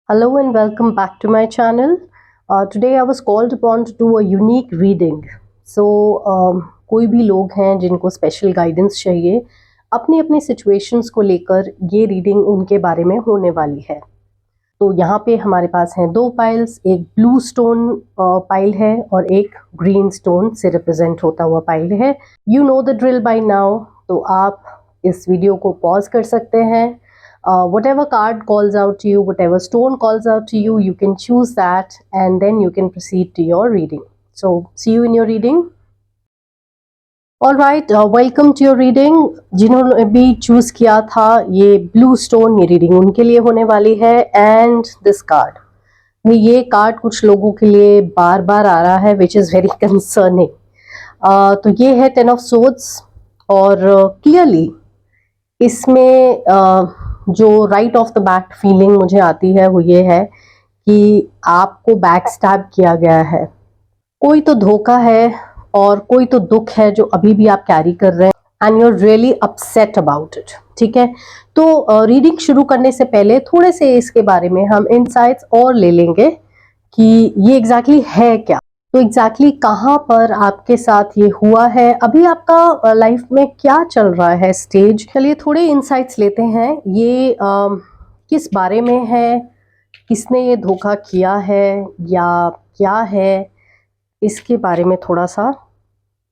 Hello and welcome back to my channel. Today I was called upon to do a unique reading. So कोई भी लोग हैं जिनको special guidance चाहिए अपनी अपनी सिचुएशंस को लेकर, ये रीडिंग उनके बारे में होने वाली है। तो यहाँ पे हमारे पास हैं दो पाइल्स, एक ब्लू स्टोन पाइल है और एक ग्रीन स्टोन से रिप्रेजेंट होता हुआ पाइल है। You know the drill by now, तो आप इस वीडियो को पॉज कर सकते हैं। Whatever card calls out to you, whatever stone calls out to you, you can choose that and then you can proceed to your reading. So see you in your reading. All right, welcome to your reading. जिन्होंने भी choose किया था ये blue stone, ये reading उनके लिए होने वाली है। एंड दिस कार्ड, ये कार्ड कुछ लोगों के लिए बार बार आ रहा है, विच इज़ वेरी कंसर्निंग। तो ये है 10 ऑफ सोर्ड्स और क्लियरली इसमें जो right of the back feeling मुझे आती है वो ये है कि आपको बैक स्टैब किया गया है। कोई तो धोखा है और कोई तो दुख है जो अभी भी आप कैरी कर रहे हैं and you are really upset about it. ठीक है, तो रीडिंग शुरू करने से पहले थोड़े से इसके बारे में हम इनसाइट्स और ले लेंगे कि ये एग्जैक्टली है क्या। तो एग्जैक्टली कहाँ पर आपके साथ ये हुआ है, अभी आपका लाइफ में क्या चल रहा है स्टेज। चलिए थोड़े इनसाइट्स लेते हैं। ये किस बारे में है, किसने ये धोखा किया है या क्या है, इसके बारे में थोड़ा सा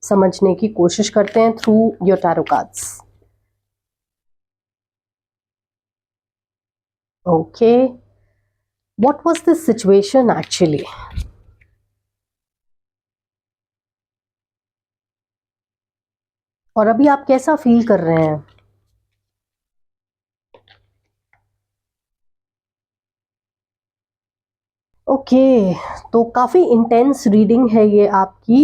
समझने की कोशिश करते हैं through your tarot cards. Okay, what was this situation actually. और अभी आप कैसा फील कर रहे हैं। ओके, तो काफ़ी इंटेंस रीडिंग है ये आपकी।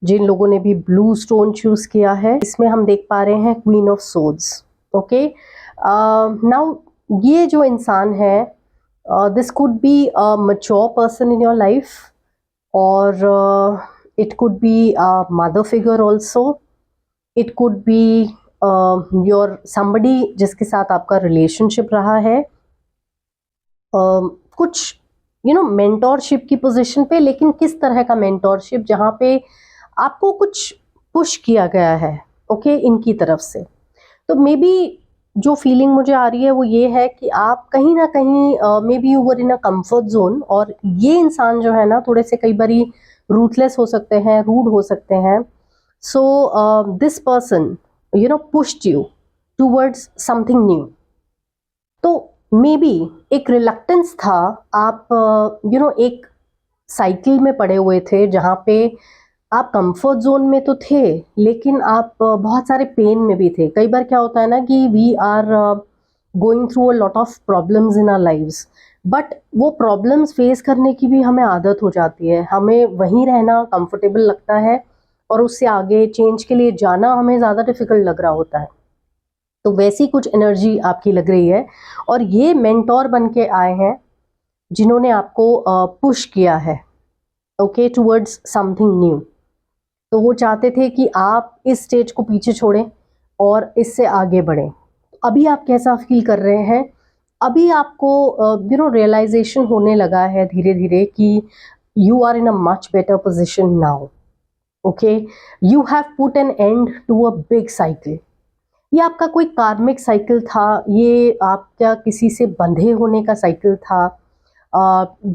जिन लोगों ने भी ब्लू स्टोन चूज किया है, इसमें हम देख पा रहे हैं queen of swords. Okay, now ये जो इंसान है, this could be a mature person in your life और it could be a mother figure also. It could be your somebody जिसके साथ आपका रिलेशनशिप रहा है, कुछ मेंटोरशिप की पोजीशन पे, लेकिन किस तरह का मेंटोरशिप जहाँ पे आपको कुछ पुश किया गया है ओके इनकी तरफ से। तो मे बी जो फीलिंग मुझे आ रही है वो ये है कि आप कहीं ना कहीं may be you were in a comfort zone, और ये इंसान जो है ना थोड़े से कई बारी रूथलेस हो सकते हैं, रूड हो सकते हैं। So this person pushed you towards something new. तो मे बी एक रिलक्टेंस था, आप एक साइकिल में पड़े हुए थे जहाँ पे आप कंफर्ट जोन में तो थे लेकिन आप बहुत सारे पेन में भी थे। कई बार क्या होता है ना कि we are going through a lot of problems in our lives, but वो प्रॉब्लम्स फेस करने की भी हमें आदत हो जाती है, हमें वहीं रहना कंफर्टेबल लगता है और उससे आगे चेंज के लिए जाना हमें ज़्यादा डिफिकल्ट लग रहा होता है। तो वैसी कुछ एनर्जी आपकी लग रही है और ये मेंटोर बन के आए हैं जिन्होंने आपको पुश किया है ओके टुवर्ड्स समथिंग न्यू। तो वो चाहते थे कि आप इस स्टेज को पीछे छोड़ें और इससे आगे बढ़ें। अभी आप कैसा फील कर रहे हैं, अभी आपको रियलाइजेशन होने लगा है धीरे धीरे कि you are in a much better position now. Okay, you have put an end to a big cycle. ये आपका कोई कार्मिक साइकिल था, ये आपका किसी से बंधे होने का साइकिल था।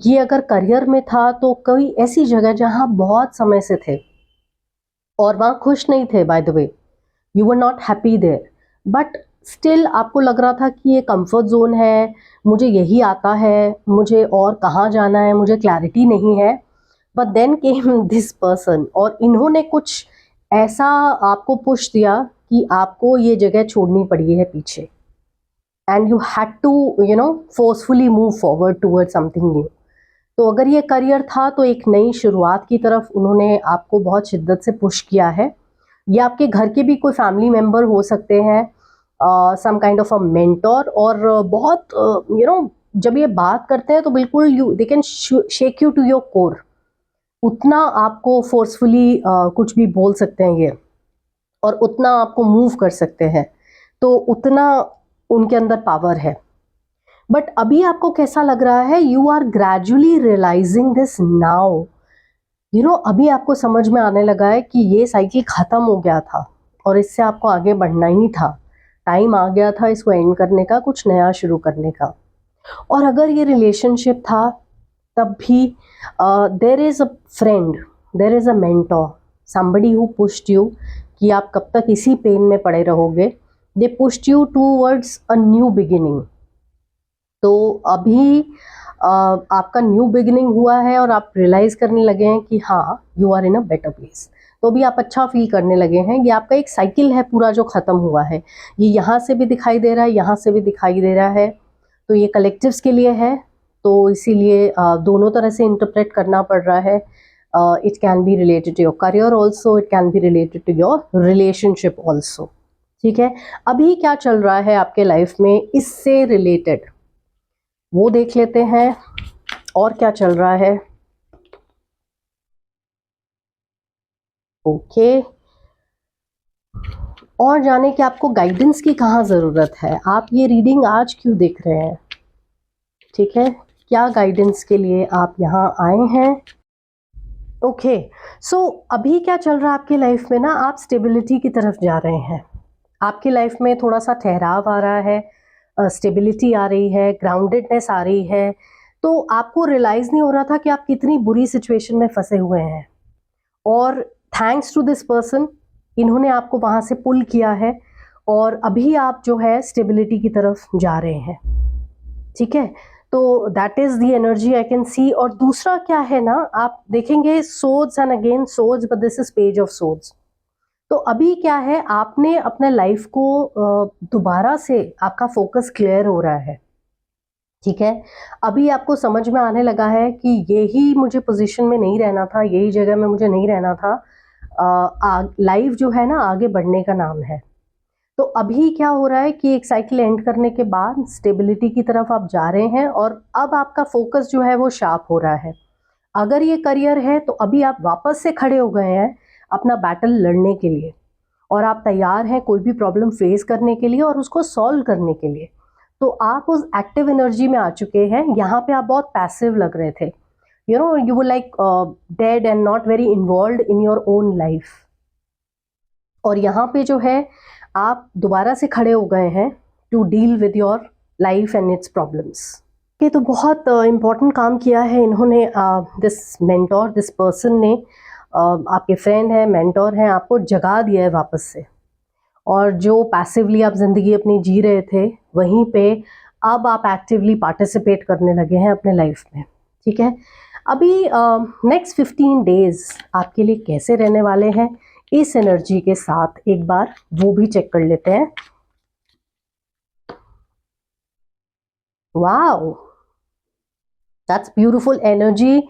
ये अगर करियर में था तो कोई ऐसी जगह जहाँ बहुत समय से थे और वहाँ खुश नहीं थे, by the way you were not happy there, but still आपको लग रहा था कि ये कंफर्ट जोन है, मुझे यही आता है, मुझे और कहाँ जाना है, मुझे क्लैरिटी नहीं है। But then came this person और इन्होंने कुछ ऐसा आपको पुश दिया कि आपको ये जगह छोड़नी पड़ी है पीछे and you had to forcefully move forward toward something new. तो अगर ये करियर था तो एक नई शुरुआत की तरफ उन्होंने आपको बहुत शिद्दत से पुश किया है। ये आपके घर के भी कोई फैमिली मेम्बर हो सकते हैं, some kind of a mentor, और बहुत जब ये बात करते हैं तो बिल्कुल you they can shake you to your core. उतना आपको फोर्सफुली कुछ भी बोल सकते हैं ये, और उतना आपको मूव कर सकते हैं, तो उतना उनके अंदर पावर है। बट अभी आपको कैसा लग रहा है, you are gradually realising this now, अभी आपको समझ में आने लगा है कि ये साइकिल खत्म हो गया था और इससे आपको आगे बढ़ना ही था, टाइम आ गया था इसको एंड करने का, कुछ नया शुरू करने का। और अगर ये रिलेशनशिप था तब भी there is a friend, there is a mentor, somebody who pushed you कि आप कब तक इसी पेन में पड़े रहोगे, they pushed you towards a new beginning. तो अभी आपका न्यू बिगिनिंग हुआ है और आप रियलाइज़ करने लगे हैं कि हाँ, you are in a better place. तो भी आप अच्छा फील करने लगे हैं। ये आपका एक साइकिल है पूरा जो ख़त्म हुआ है, ये यहाँ से भी दिखाई दे रहा है, यहाँ से भी दिखाई दे रहा है। तो ये कलेक्टिव्स के लिए है, तो इसीलिए दोनों तरह से इंटरप्रेट करना पड़ रहा है। It can be related to your career also, it can be related to your relationship also. ठीक है, अभी क्या चल रहा है आपके लाइफ में इससे रिलेटेड वो देख लेते हैं, और क्या चल रहा है। ओके, और जाने कि आपको गाइडेंस की कहाँ ज़रूरत है, आप ये रीडिंग आज क्यों देख रहे हैं। ठीक है, क्या गाइडेंस के लिए आप यहाँ आए हैं। ओके, सो अभी क्या चल रहा है आपकी लाइफ में ना, आप स्टेबिलिटी की तरफ जा रहे हैं। आपकी लाइफ में थोड़ा सा ठहराव आ रहा है, स्टेबिलिटी आ रही है, ग्राउंडेडनेस आ रही है। तो आपको रियलाइज़ नहीं हो रहा था कि आप कितनी बुरी सिचुएशन में फंसे हुए हैं, और थैंक्स टू दिस पर्सन, इन्होंने आपको वहाँ से पुल किया है और अभी आप जो है स्टेबिलिटी की तरफ जा रहे हैं। ठीक है, तो that is the energy I can see. और दूसरा क्या है ना, आप देखेंगे swords and again swords, but this is page of swords. तो अभी क्या है, आपने अपने लाइफ को दोबारा से आपका फोकस क्लियर हो रहा है। ठीक है, अभी आपको समझ में आने लगा है कि यही मुझे पोजीशन में नहीं रहना था, यही जगह में मुझे नहीं रहना था। लाइफ जो है ना आगे बढ़ने का नाम है। तो अभी क्या हो रहा है कि एक साइकिल एंड करने के बाद स्टेबिलिटी की तरफ आप जा रहे हैं, और अब आपका फोकस जो है वो शार्प हो रहा है। अगर ये करियर है तो अभी आप वापस से खड़े हो गए हैं अपना बैटल लड़ने के लिए, और आप तैयार हैं कोई भी प्रॉब्लम फेस करने के लिए और उसको सॉल्व करने के लिए। तो आप उस एक्टिव एनर्जी में आ चुके हैं। यहाँ पे आप बहुत पैसिव लग रहे थे, you were like dead and not very involve in your own life. और यहाँ पे जो है आप दोबारा से खड़े हो गए हैं to deal with your life and its problems. ये तो बहुत इम्पोर्टेंट काम किया है इन्होंने, दिस मेंटोर, दिस पर्सन ने, आपके फ्रेंड हैं, मेंटोर हैं, आपको जगा दिया है वापस से। और जो पैसिवली आप ज़िंदगी अपनी जी रहे थे, वहीं पे अब आप एक्टिवली पार्टिसिपेट करने लगे हैं अपने लाइफ में। ठीक है, अभी नेक्स्ट 15 डेज आपके लिए कैसे रहने वाले हैं इस एनर्जी के साथ, एक बार वो भी चेक कर लेते हैं। Wow, that's beautiful energy,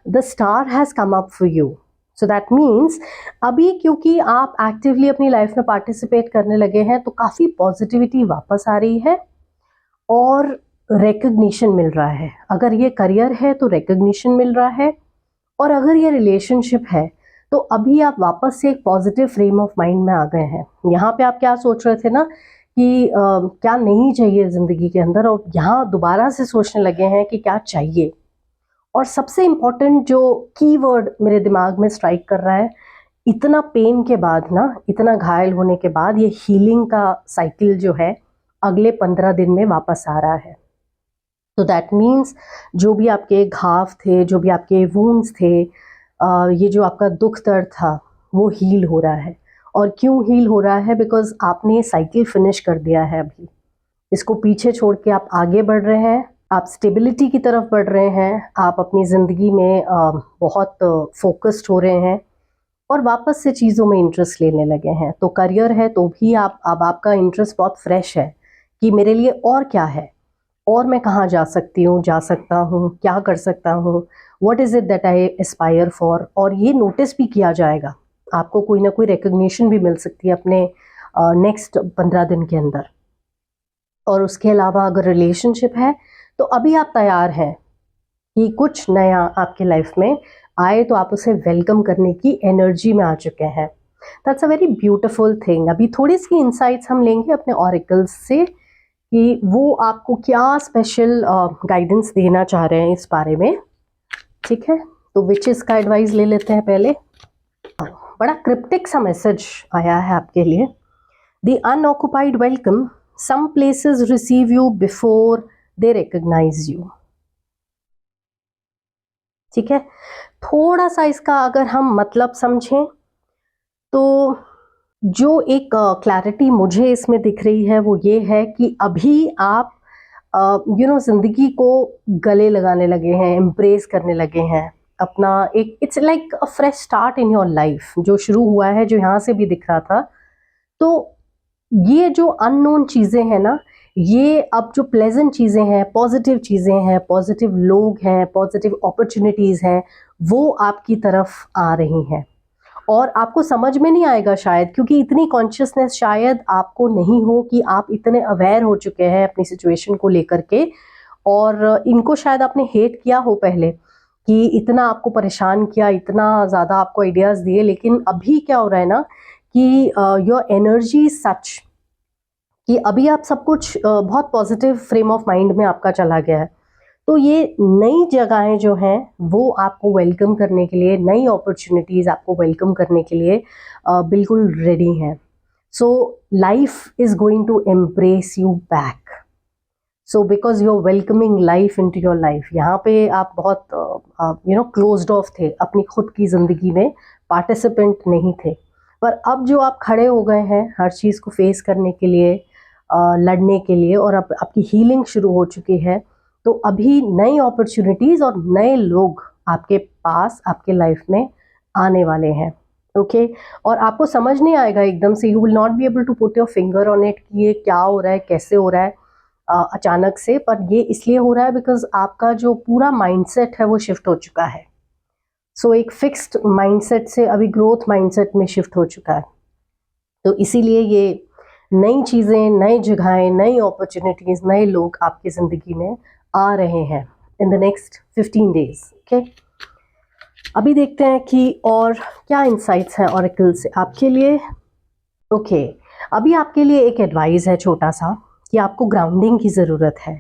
the star has come up for you. So that means अभी क्योंकि आप एक्टिवली अपनी लाइफ में पार्टिसिपेट करने लगे हैं, तो काफ़ी पॉजिटिविटी वापस आ रही है और रिकग्निशन मिल रहा है। अगर ये करियर है तो रिकग्निशन मिल रहा है, और अगर ये रिलेशनशिप है तो अभी आप वापस से एक पॉजिटिव फ्रेम ऑफ माइंड में आ गए हैं। यहाँ पे आप क्या सोच रहे थे ना कि क्या नहीं चाहिए ज़िंदगी के अंदर, और यहाँ दोबारा से सोचने लगे हैं कि क्या चाहिए। और सबसे इम्पोर्टेंट जो कीवर्ड मेरे दिमाग में स्ट्राइक कर रहा है, इतना पेन के बाद ना, इतना घायल होने के बाद ये हीलिंग का साइकिल जो है अगले 15 दिन में वापस आ रहा है। तो दैट मीन्स जो भी आपके घाव थे, जो भी आपके वूंड्स थे, ये जो आपका दुख दर्द था वो हील हो रहा है। और क्यों हील हो रहा है, बिकॉज आपने साइकिल फिनिश कर दिया है। अभी इसको पीछे छोड़ के आप आगे बढ़ रहे हैं, आप स्टेबिलिटी की तरफ बढ़ रहे हैं, आप अपनी ज़िंदगी में बहुत फोकस्ड हो रहे हैं और वापस से चीज़ों में इंटरेस्ट लेने लगे हैं। तो करियर है तो भी अब आपका इंटरेस्ट बहुत फ्रेश है कि मेरे लिए और क्या है, और मैं कहाँ जा सकती हूँ, जा सकता हूँ, क्या कर सकता हूँ, what is it that I Aspire for. और ये नोटिस भी किया जाएगा, आपको कोई ना कोई रिकग्निशन भी मिल सकती है अपने नेक्स्ट 15 दिन के अंदर। और उसके अलावा अगर रिलेशनशिप है तो अभी आप तैयार हैं कि कुछ नया आपके लाइफ में आए, तो आप उसे वेलकम करने की एनर्जी में आ चुके हैं। That's a very beautiful thing. अभी थोड़ी सी इंसाइट्स हम लेंगे अपने ऑरिकल्स से कि वो आपको क्या स्पेशल गाइडेंस देना चाह रहे हैं इस बारे में। ठीक है, तो विचेस का एडवाइस ले लेते हैं पहले। बड़ा क्रिप्टिक सा मैसेज आया है आपके लिए। The unoccupied welcome, some places receive you before they recognise you. ठीक है, थोड़ा सा इसका अगर हम मतलब समझें तो जो एक क्लैरिटी मुझे इसमें दिख रही है वो ये है कि अभी आप जिंदगी को गले लगाने लगे हैं, एम्ब्रेस करने लगे हैं अपना एक, it's like a fresh start in your life जो शुरू हुआ है, जो यहाँ से भी दिख रहा था। तो ये जो अननोन चीज़ें हैं ना, ये अब जो प्लेजेंट चीज़ें हैं, पॉजिटिव चीज़ें हैं, पॉजिटिव लोग हैं, पॉजिटिव अपॉर्चुनिटीज़ हैं, वो आपकी तरफ आ रही हैं। और आपको समझ में नहीं आएगा शायद, क्योंकि इतनी कॉन्शियसनेस शायद आपको नहीं हो कि आप इतने अवेयर हो चुके हैं अपनी सिचुएशन को लेकर के, और इनको शायद आपने हेट किया हो पहले कि इतना आपको परेशान किया, इतना ज़्यादा आपको आइडियाज़ दिए, लेकिन अभी क्या हो रहा है ना कि योर एनर्जी सच कि अभी आप सब कुछ बहुत पॉजिटिव फ्रेम ऑफ माइंड में आपका चला गया है। तो ये नई जगहें जो हैं वो आपको वेलकम करने के लिए, नई अपॉर्चुनिटीज़ आपको वेलकम करने के लिए बिल्कुल रेडी हैं। So life is going to embrace you back, so because you are welcoming life into your life. यहाँ पे आप बहुत क्लोज्ड ऑफ थे अपनी खुद की ज़िंदगी में, पार्टिसिपेंट नहीं थे, पर अब जो आप खड़े हो गए हैं हर चीज़ को फेस करने के लिए, लड़ने के लिए, और अब आपकी हीलिंग शुरू हो चुकी है, तो अभी नई अपॉर्चुनिटीज़ और नए लोग आपके पास, आपके लाइफ में आने वाले हैं। ओके, और आपको समझ नहीं आएगा एकदम से, you will not be able to put your finger on it कि ये क्या हो रहा है, कैसे हो रहा है अचानक से, पर ये इसलिए हो रहा है बिकॉज आपका जो पूरा माइंडसेट है वो शिफ्ट हो चुका है। सो एक फिक्स्ड माइंडसेट से अभी ग्रोथ माइंडसेट में शिफ्ट हो चुका है। तो इसीलिए ये नई चीज़ें, नई जगहें, नई अपॉर्चुनिटीज़, नए लोग आपकी ज़िंदगी में आ रहे हैं in the next 15 days. Okay, अभी देखते हैं कि और क्या इंसाइट्स हैं ऑरेकल से आपके लिए। ओके, अभी आपके लिए एक एडवाइस है छोटा सा कि आपको ग्राउंडिंग की ज़रूरत है।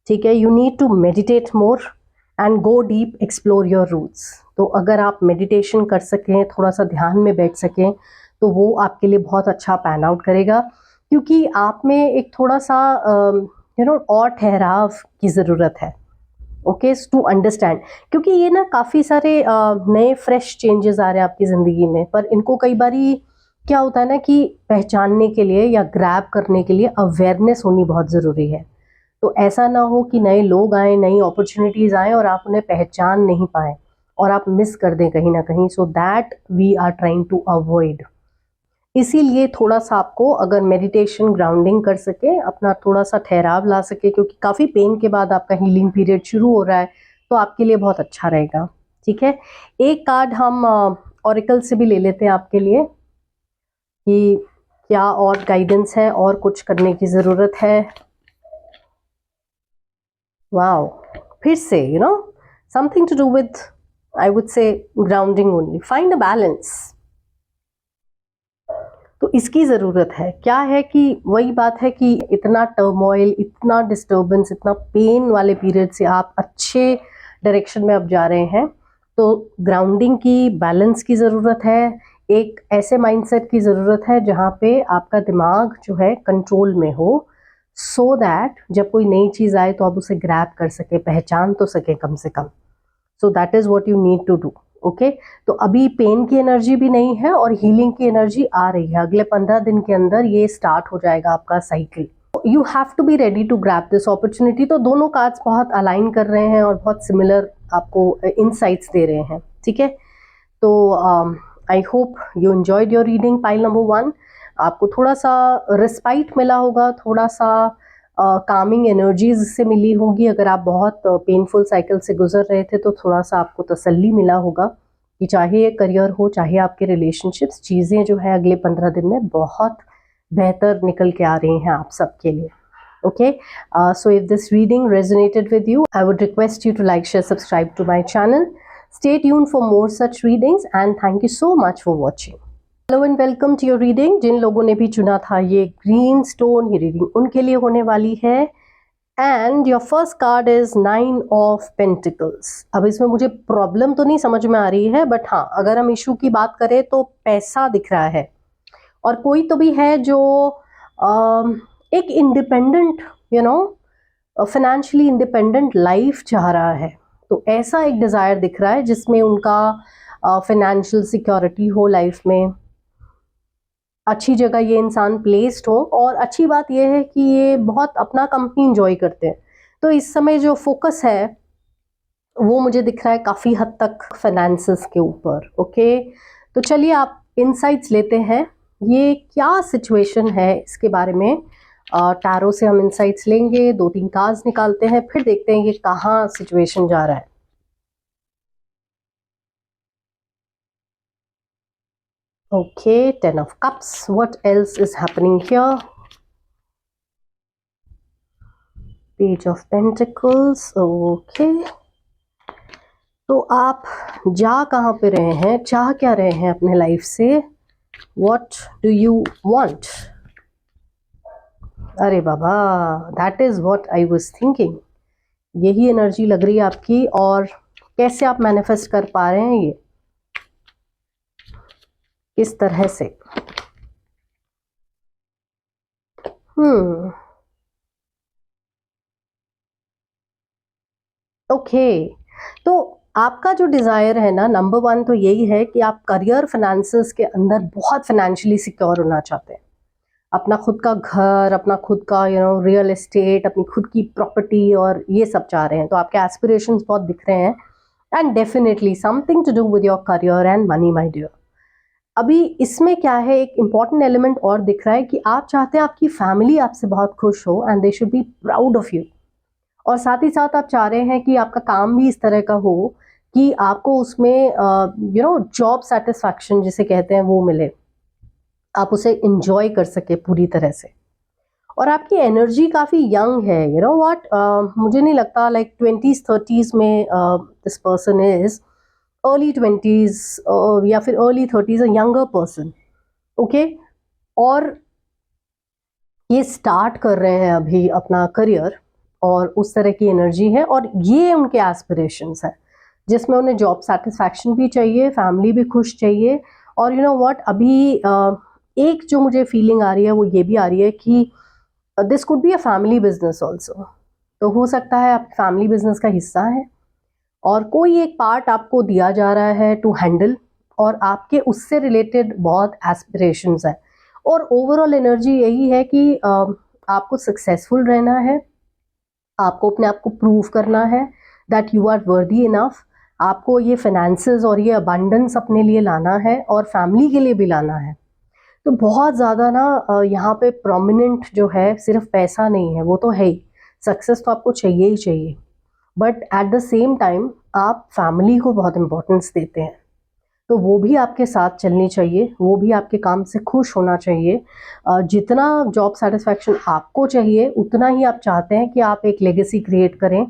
ठीक है, you need to meditate more and go deep, explore your roots. तो अगर आप मेडिटेशन कर सकें, थोड़ा सा ध्यान में बैठ सकें, तो वो आपके लिए बहुत अच्छा पैन आउट करेगा, क्योंकि आप में एक थोड़ा सा और ठहराव की ज़रूरत है। ओके, टू अंडरस्टैंड, क्योंकि ये ना काफ़ी सारे नए फ्रेश चेंजेस आ रहे हैं आपकी ज़िंदगी में, पर इनको कई बारी क्या होता है ना कि पहचानने के लिए या ग्रैब करने के लिए अवेयरनेस होनी बहुत ज़रूरी है। तो ऐसा ना हो कि नए लोग आए, नई अपॉर्चुनिटीज़ आएँ और आप उन्हें पहचान नहीं पाएँ और आप मिस कर दें कहीं ना कहीं। So that we are trying to avoid. इसीलिए थोड़ा सा आपको अगर मेडिटेशन, ग्राउंडिंग कर सके, अपना थोड़ा सा ठहराव ला सके, क्योंकि काफ़ी पेन के बाद आपका हीलिंग पीरियड शुरू हो रहा है, तो आपके लिए बहुत अच्छा रहेगा। ठीक है, एक कार्ड हम ऑरेकल से भी ले लेते हैं आपके लिए कि क्या और गाइडेंस है और कुछ करने की ज़रूरत है। वाओ, फिर से something to do with, I would say grounding only, find a balance. तो इसकी ज़रूरत है। क्या है कि वही बात है कि इतना टर्मोइल, इतना डिस्टर्बेंस, इतना पेन वाले पीरियड से आप अच्छे डायरेक्शन में अब जा रहे हैं, तो ग्राउंडिंग की, बैलेंस की ज़रूरत है। एक ऐसे माइंडसेट की ज़रूरत है जहाँ पे आपका दिमाग जो है कंट्रोल में हो, सो दैट जब कोई नई चीज़ आए तो आप उसे ग्रैब कर सके, पहचान तो सके कम से कम। So that is what you need to do. Okay, तो अभी पेन की एनर्जी भी नहीं है और हीलिंग की एनर्जी आ रही है। अगले 15 दिन के अंदर ये स्टार्ट हो जाएगा आपका cycle. You have to be ready to grab this opportunity. तो दोनों कार्ड्स बहुत अलाइन कर रहे हैं और बहुत सिमिलर आपको इनसाइट्स दे रहे हैं। ठीक है, तो I hope you enjoyed your reading pile number 1। आपको थोड़ा सा रिस्पाइट मिला होगा, थोड़ा सा कामिंग एनर्जीज से मिली होगी। अगर आप बहुत पेनफुल साइकिल से गुजर रहे थे तो थोड़ा सा आपको तसल्ली मिला होगा कि चाहे करियर हो, चाहे आपके रिलेशनशिप्स, चीज़ें जो है अगले 15 दिन में बहुत बेहतर निकल के आ रही हैं आप सबके लिए। Okay, so if this reading resonated with you, I would request you to like, share, subscribe to my channel. Stay tuned for more such readings and thank you so much for watching. Hello and welcome to your reading. जिन लोगों ने भी चुना था ये green stone ये reading उनके लिए होने वाली है। And your first card is 9 of pentacles. अब इसमें मुझे प्रॉब्लम तो नहीं समझ में आ रही है, बट हाँ, अगर हम इशू की बात करें तो पैसा दिख रहा है और कोई तो भी है जो एक इंडिपेंडेंट फाइनेंशियली इंडिपेंडेंट लाइफ चाह रहा है। तो ऐसा एक डिज़ायर दिख रहा है जिसमें उनका फाइनेंशियल सिक्योरिटी हो लाइफ में, अच्छी जगह ये इंसान प्लेस्ड हो, और अच्छी बात ये है कि ये बहुत अपना कंपनी इंजॉय करते हैं। तो इस समय जो फोकस है वो मुझे दिख रहा है काफ़ी हद तक फाइनेंसेस के ऊपर। ओके, तो चलिए आप इनसाइट्स लेते हैं, ये क्या सिचुएशन है इसके बारे में। टैरो से हम इनसाइट्स लेंगे, 2-3 कार्ड्स निकालते हैं, फिर देखते हैं ये कहाँ सिचुएशन जा रहा है। Okay, 10 of Cups. What else is happening here? Page of Pentacles. Okay. तो आप जा कहाँ पे रहे हैं, चाह क्या रहे हैं अपने लाइफ से? What do you want? अरे बाबा, that is what I was thinking. यही एनर्जी लग रही है आपकी। और कैसे आप मैनिफेस्ट कर पा रहे हैं ये, इस तरह से? ओके, तो आपका जो डिज़ायर है ना, नंबर 1 तो यही है कि आप करियर फाइनेंसेस के अंदर बहुत फाइनेंशियली सिक्योर होना चाहते हैं। अपना खुद का घर, अपना खुद का रियल एस्टेट, अपनी खुद की प्रॉपर्टी और ये सब चाह रहे हैं। तो आपके एस्पिरेशंस बहुत दिख रहे हैं। And definitely something to do with your career and money, my dear. अभी इसमें क्या है, एक इम्पॉर्टेंट एलिमेंट और दिख रहा है कि आप चाहते हैं आपकी फैमिली आपसे बहुत खुश हो and they should be proud of you. और साथ ही साथ आप चाह रहे हैं कि आपका काम भी इस तरह का हो कि आपको उसमें जॉब सेटिस्फैक्शन जिसे कहते हैं वो मिले, आप उसे इंजॉय कर सके पूरी तरह से। और आपकी एनर्जी काफ़ी यंग है, व्हाट, मुझे नहीं लगता लाइक 20s-30s में this person is early 20s या फिर early 30s, a younger person. Okay, और ये स्टार्ट कर रहे हैं अभी अपना करियर, और उस तरह की एनर्जी है। और ये उनके एस्पिरेशंस हैं जिसमें उन्हें जॉब सेटिस्फैक्शन भी चाहिए, फैमिली भी खुश चाहिए। और व्हाट, अभी एक जो मुझे फीलिंग आ रही है वो ये भी आ रही है कि this could be a family business also. तो हो सकता है आप फैमिली बिजनेस का हिस्सा है और कोई एक पार्ट आपको दिया जा रहा है टू हैंडल, और आपके उससे रिलेटेड बहुत एस्पिरेशंस हैं। और ओवरऑल एनर्जी यही है कि आपको सक्सेसफुल रहना है, आपको अपने आप को प्रूव करना है that you are worthy enough. आपको ये फाइनेंसेस और ये अबंडेंस अपने लिए लाना है और फैमिली के लिए भी लाना है। तो बहुत ज़्यादा ना यहाँ पे प्रोमिनेंट जो है सिर्फ पैसा नहीं है, वो तो है ही, सक्सेस तो आपको चाहिए ही चाहिए, but at the same time आप फैमिली को बहुत इम्पोर्टेंस देते हैं। तो वो भी आपके साथ चलनी चाहिए, वो भी आपके काम से खुश होना चाहिए। जितना जॉब सेटिस्फैक्शन आपको चाहिए उतना ही आप चाहते हैं कि आप एक लेगेसी क्रिएट करें।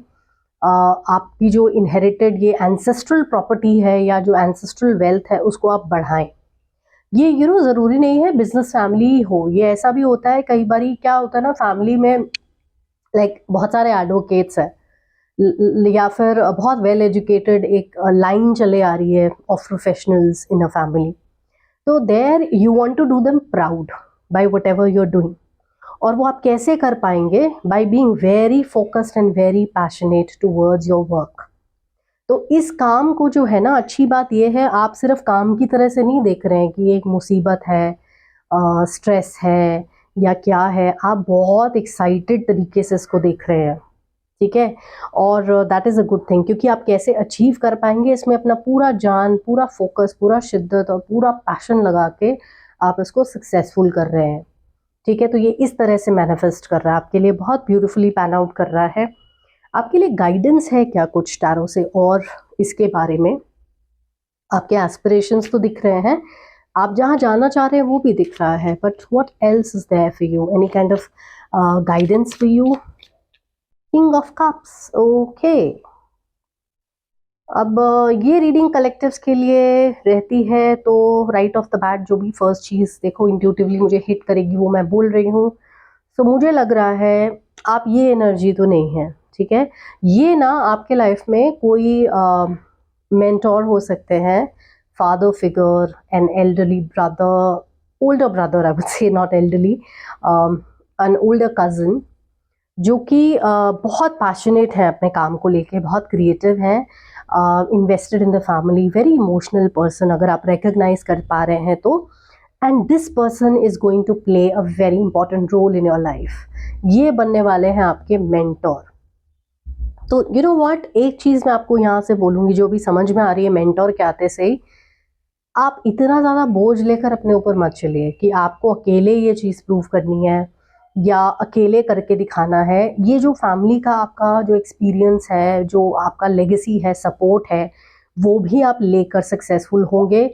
आपकी जो इनहेरिटेड ये एंसेस्ट्रल प्रॉपर्टी है या जो एंसेस्ट्रल वेल्थ है उसको आप बढ़ाएं। ये ज़रूरी नहीं है बिजनेस फैमिली हो, ये ऐसा भी होता है कई बारी। क्या होता है ना, फैमिली में लाइक बहुत सारे एडवोकेट्स हैं या फिर बहुत वेल एजुकेटेड एक लाइन चले आ रही है of professionals in a family. तो there you want to do them proud by whatever you are doing. और वो आप कैसे कर पाएंगे? By being very focused and very passionate towards your work. तो इस काम को जो है ना, अच्छी बात ये है आप सिर्फ काम की तरह से नहीं देख रहे हैं कि ये एक मुसीबत है, स्ट्रेस है या क्या है। आप बहुत एक्साइटेड तरीके से इसको देख रहे हैं, ठीक है। और that is a good thing, क्योंकि आप कैसे अचीव कर पाएंगे इसमें अपना पूरा जान, पूरा फोकस, पूरा शिद्दत और पूरा पैशन लगा के आप इसको सक्सेसफुल कर रहे हैं, ठीक है। तो ये इस तरह से मैनिफेस्ट कर रहा है आपके लिए, बहुत ब्यूटीफुली पैन आउट कर रहा है। आपके लिए गाइडेंस है क्या कुछ टैरो से और इसके बारे में? आपके एस्पिरेशंस तो दिख रहे हैं, आप जहाँ जाना चाह रहे हैं वो भी दिख रहा है, but what else is there for you? Any kind of guidance for you? King of cups, okay. अब ये रीडिंग कलेक्टिव्स के लिए रहती है, तो राइट ऑफ द बैट जो भी फर्स्ट चीज़ देखो इंट्यूटिवली मुझे हिट करेगी वो मैं बोल रही हूँ। सो मुझे लग रहा है आप ये एनर्जी तो नहीं है, ठीक है। ये ना आपके लाइफ में कोई मेंटोर हो सकते हैं, father figure, an elderly brother, older brother I would से, not elderly, an older cousin, जो कि बहुत पैशनेट हैं अपने काम को लेके, बहुत क्रिएटिव हैं, invested in the family, very emotional person अगर आप रिकग्नाइज कर पा रहे हैं तो। And this person is going to play a very important role in your life. ये बनने वाले हैं आपके मेंटोर। तो यू नो व्हाट, एक चीज़ मैं आपको यहाँ से बोलूँगी जो भी समझ में आ रही है मेंटोर के आते से ही, आप इतना ज़्यादा बोझ लेकर अपने ऊपर मत चलिए कि आपको अकेले ये चीज़ प्रूव करनी है या अकेले करके दिखाना है। ये जो फैमिली का आपका जो एक्सपीरियंस है, जो आपका लेगेसी है, सपोर्ट है, वो भी आप लेकर सक्सेसफुल होंगे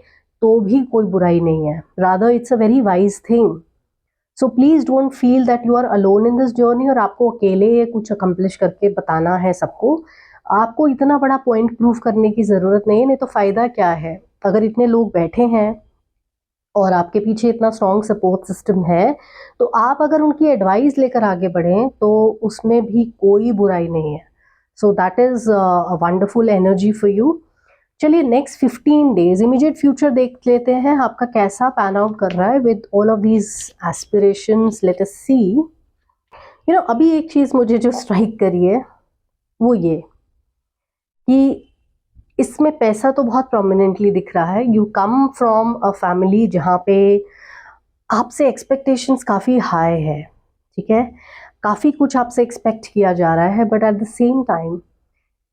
तो भी कोई बुराई नहीं है। Rather it's a very wise thing. So please don't feel that you are alone in this journey और आपको अकेले ये कुछ अकम्प्लिश करके बताना है सबको। आपको इतना बड़ा पॉइंट प्रूव करने की ज़रूरत नहीं है, नहीं तो फ़ायदा क्या है। अगर इतने लोग बैठे हैं और आपके पीछे इतना स्ट्रॉन्ग सपोर्ट सिस्टम है, तो आप अगर उनकी एडवाइस लेकर आगे बढ़ें तो उसमें भी कोई बुराई नहीं है। सो that is a wonderful energy for you. चलिए नेक्स्ट 15 डेज इमीडिएट फ्यूचर देख लेते हैं आपका कैसा पैन आउट कर रहा है with all of these aspirations. Let us see. You know, अभी एक चीज़ मुझे जो स्ट्राइक करी है वो ये कि इसमें पैसा तो बहुत प्रोमिनेंटली दिख रहा है। You come from a family जहाँ पे आपसे एक्सपेक्टेशंस काफ़ी हाई है, ठीक है, काफ़ी कुछ आपसे एक्सपेक्ट किया जा रहा है, but at the same time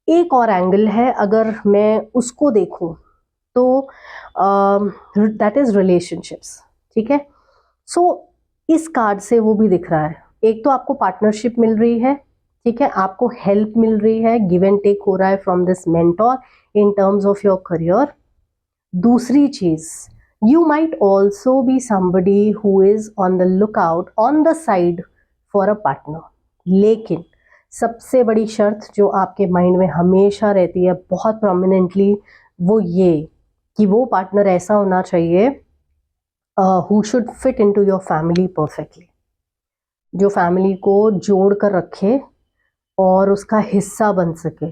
एक और एंगल है अगर मैं उसको देखूं तो दैट इज़ रिलेशनशिप्स, ठीक है। सो इस कार्ड से वो भी दिख रहा है। एक तो आपको पार्टनरशिप मिल रही है, ठीक है, आपको हेल्प मिल रही है, गिव एंड टेक हो रहा है from this mentor in terms of your career. दूसरी चीज, you might also be somebody who is on the look out on the side for a partner. लेकिन सबसे बड़ी शर्त जो आपके माइंड में हमेशा रहती है बहुत प्रोमिनेंटली, वो ये कि वो पार्टनर ऐसा होना चाहिए who should fit into your family perfectly, जो फैमिली को जोड़ कर रखे और उसका हिस्सा बन सके,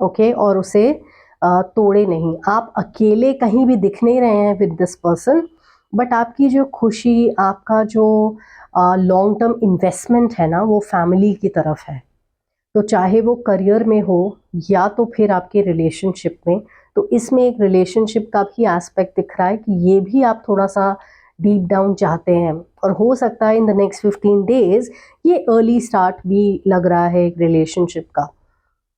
ओके, और उसे तोड़े नहीं। आप अकेले कहीं भी दिख नहीं रहे हैं विद दिस पर्सन, बट आपकी जो खुशी, आपका जो लॉन्ग टर्म इन्वेस्टमेंट है ना, वो फैमिली की तरफ है। तो चाहे वो करियर में हो या तो फिर आपके रिलेशनशिप में, तो इसमें एक रिलेशनशिप का भी एस्पेक्ट दिख रहा है कि ये भी आप थोड़ा सा डीप डाउन चाहते हैं। और हो सकता है इन द नेक्स्ट 15 डेज ये अर्ली स्टार्ट भी लग रहा है एक रिलेशनशिप का,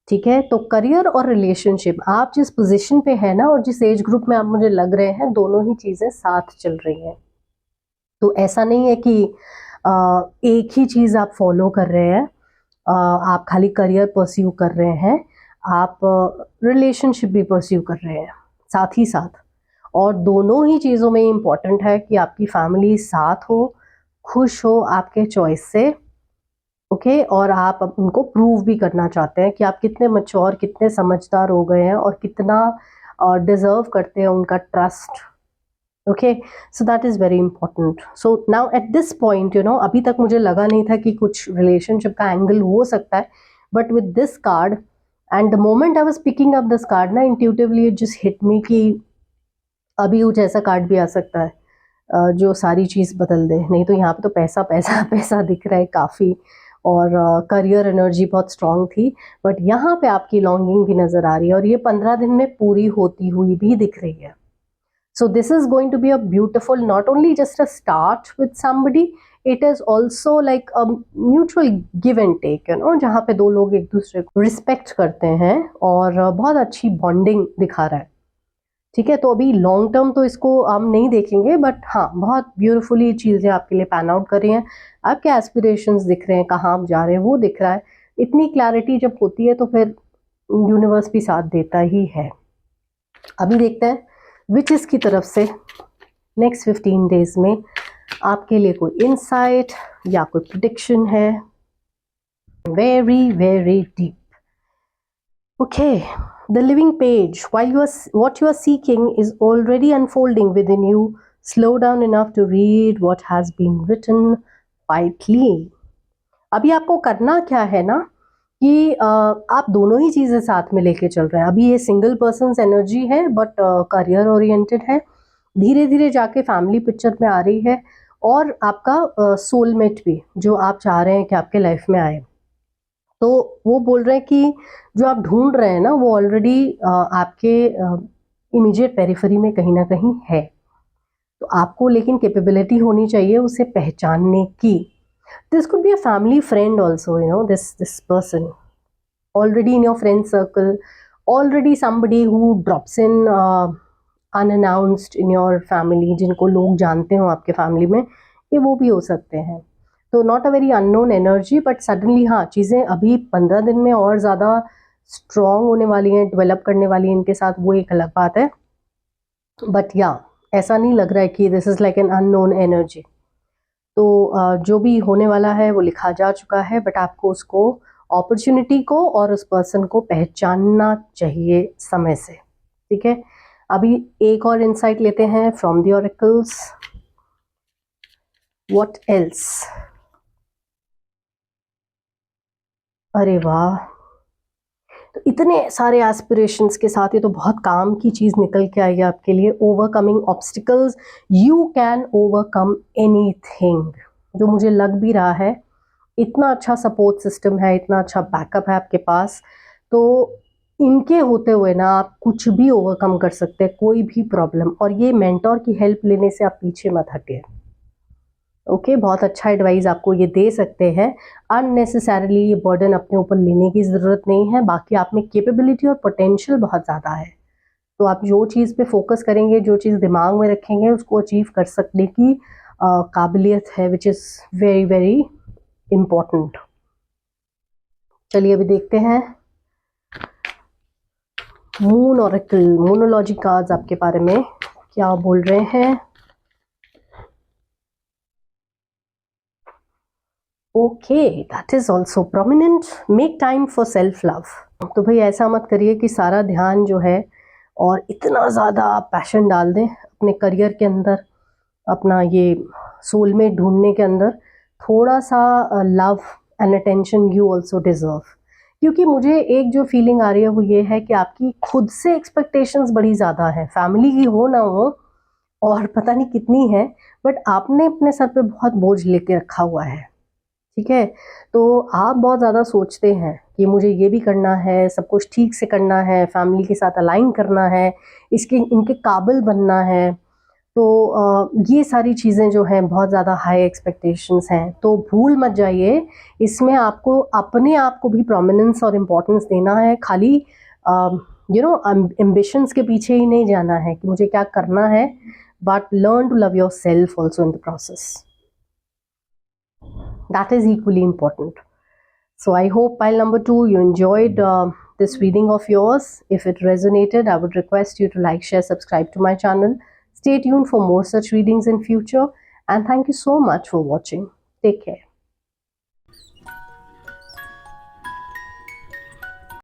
ठीक है। तो करियर और रिलेशनशिप, आप जिस पोजीशन पे है ना और जिस एज ग्रुप में आप मुझे लग रहे हैं, दोनों ही चीज़ें साथ चल रही हैं। तो ऐसा नहीं है कि एक ही चीज़ आप फॉलो कर रहे हैं, आप खाली करियर परस्यू कर रहे हैं, आप रिलेशनशिप भी परस्यू कर रहे हैं साथ ही साथ। और दोनों ही चीज़ों में इम्पॉर्टेंट है कि आपकी फैमिली साथ हो, खुश हो आपके चॉइस से, ओके। और आप उनको प्रूव भी करना चाहते हैं कि आप कितने मैच्योर, कितने समझदार हो गए हैं और कितना डिज़र्व करते हैं उनका trust, okay. So that is very important. So now at this point, you know, अभी तक मुझे लगा नहीं था कि कुछ रिलेशनशिप का एंगल हो सकता है, but with this card and the moment I was picking up this card ना, intuitively it just hit me कि अभी कुछ ऐसा कार्ड भी आ सकता है जो सारी चीज़ बदल दे। नहीं तो यहाँ पे तो पैसा पैसा पैसा दिख रहा है काफ़ी, और करियर एनर्जी बहुत स्ट्रांग थी, बट यहाँ पे आपकी लॉन्गिंग भी नज़र आ रही है और ये 15 दिन में पूरी होती हुई भी दिख रही है। So this is going to be a beautiful, not only just a start with somebody, it is also like a mutual give and take, you know, जहाँ पे दो लोग एक दूसरे को रिस्पेक्ट करते हैं और बहुत अच्छी बॉन्डिंग दिखा रहा है, ठीक है। तो अभी लॉन्ग टर्म तो इसको हम नहीं देखेंगे, बट हाँ, बहुत ब्यूटीफुली चीज़ें आपके लिए पैन आउट कर रही हैं। आपके एस्पिरेशंस दिख रहे हैं, कहाँ आप जा रहे हैं वो दिख रहा है। इतनी क्लैरिटी जब होती है तो फिर यूनिवर्स भी साथ देता ही है। अभी देखते हैं विचेस की तरफ से नेक्स्ट 15 डेज में आपके लिए कोई इंसाइट या कोई प्रेडिक्शन है। Very very deep, okay. The living page, while what you are seeking is already unfolding within you. Slow down enough to read what has been written quietly. अभी आपको करना क्या है ना कि आप दोनों ही चीज़ें साथ में लेके चल रहे हैं. अभी ये सिंगल पर्सन एनर्जी है बट करियर ओरिएंटेड है. धीरे धीरे जाके फैमिली पिक्चर में आ रही है और आपका सोलमेट भी जो आप चाह रहे हैं कि आपके लाइफ में आए. तो वो बोल रहे हैं कि जो आप ढूंढ रहे हैं ना वो ऑलरेडी आपके इमीडिएट पेरिफेरी में कहीं ना कहीं है. तो आपको लेकिन कैपेबिलिटी होनी चाहिए उसे पहचानने की. This could be a family friend also, you know, this person already in your friend circle, already somebody who drops in unannounced in your family, जिनको लोग जानते हो आपके फैमिली में, ये वो भी हो सकते हैं. तो not a very unknown energy but suddenly हाँ चीज़ें अभी 15 दिन में और ज़्यादा स्ट्रॉन्ग होने वाली हैं, डेवलप करने वाली हैं इनके साथ, वो एक अलग बात है. बट या ऐसा नहीं लग रहा है कि this is like an unknown energy. तो जो भी होने वाला है वो लिखा जा चुका है बट आपको उसको अपॉर्चुनिटी को और उस पर्सन को पहचानना चाहिए समय से. ठीक है, अभी एक और इंसाइट लेते हैं from the oracles. What else? अरे वाह, तो इतने सारे एस्पिरेशंस के साथ ये तो बहुत काम की चीज़ निकल के आई है आपके लिए. Overcoming obstacles, you can overcome anything. जो मुझे लग भी रहा है, इतना अच्छा सपोर्ट सिस्टम है, इतना अच्छा बैकअप है आपके पास, तो इनके होते हुए ना आप कुछ भी ओवरकम कर सकते हैं, कोई भी प्रॉब्लम. और ये मेंटोर की हेल्प लेने से आप पीछे मत हटिए. ओके, बहुत अच्छा एडवाइस आपको ये दे सकते हैं. अननेसेसरीली ये बर्डन अपने ऊपर लेने की ज़रूरत नहीं है. बाकी आप में कैपेबिलिटी और पोटेंशियल बहुत ज़्यादा है. तो आप जो चीज़ पे फोकस करेंगे, जो चीज़ दिमाग में रखेंगे, उसको अचीव कर सकने की काबिलियत है, which is very very important. चलिए अभी देखते हैं मून ऑरेकल, मूनोलॉजी कार्ड्स आपके बारे में क्या बोल रहे हैं. Okay, that is also prominent. Make time for self love. तो भाई ऐसा मत करिए कि सारा ध्यान जो है और इतना ज़्यादा पैशन डाल दें अपने करियर के अंदर, अपना ये सोलमेट ढूंढने के अंदर. थोड़ा सा love and attention you also deserve. क्योंकि मुझे एक जो फीलिंग आ रही है वो ये है कि आपकी खुद से एक्सपेक्टेशंस बड़ी ज़्यादा है, फैमिली की हो ना हो और पता नहीं कितनी है, बट आपने अपने सर पे बहुत बोझ लेके रखा हुआ है. ठीक है, तो आप बहुत ज़्यादा सोचते हैं कि मुझे ये भी करना है, सब कुछ ठीक से करना है, फैमिली के साथ अलाइन करना है, इनके काबिल बनना है. तो ये सारी चीज़ें जो हैं बहुत ज़्यादा हाई एक्सपेक्टेशंस हैं. तो भूल मत जाइए, इसमें आपको अपने आप को भी प्रोमिनेंस और इम्पोर्टेंस देना है. खाली यू नो एम्बिशंस के पीछे ही नहीं जाना है कि मुझे क्या करना है, but learn to love yourself also in the process. That is equally important. So I hope pile number 2 you enjoyed this reading of yours. If it resonated, I would request you to like, share, subscribe to my channel. Stay tuned for more such readings in future, and thank you so much for watching. Take care.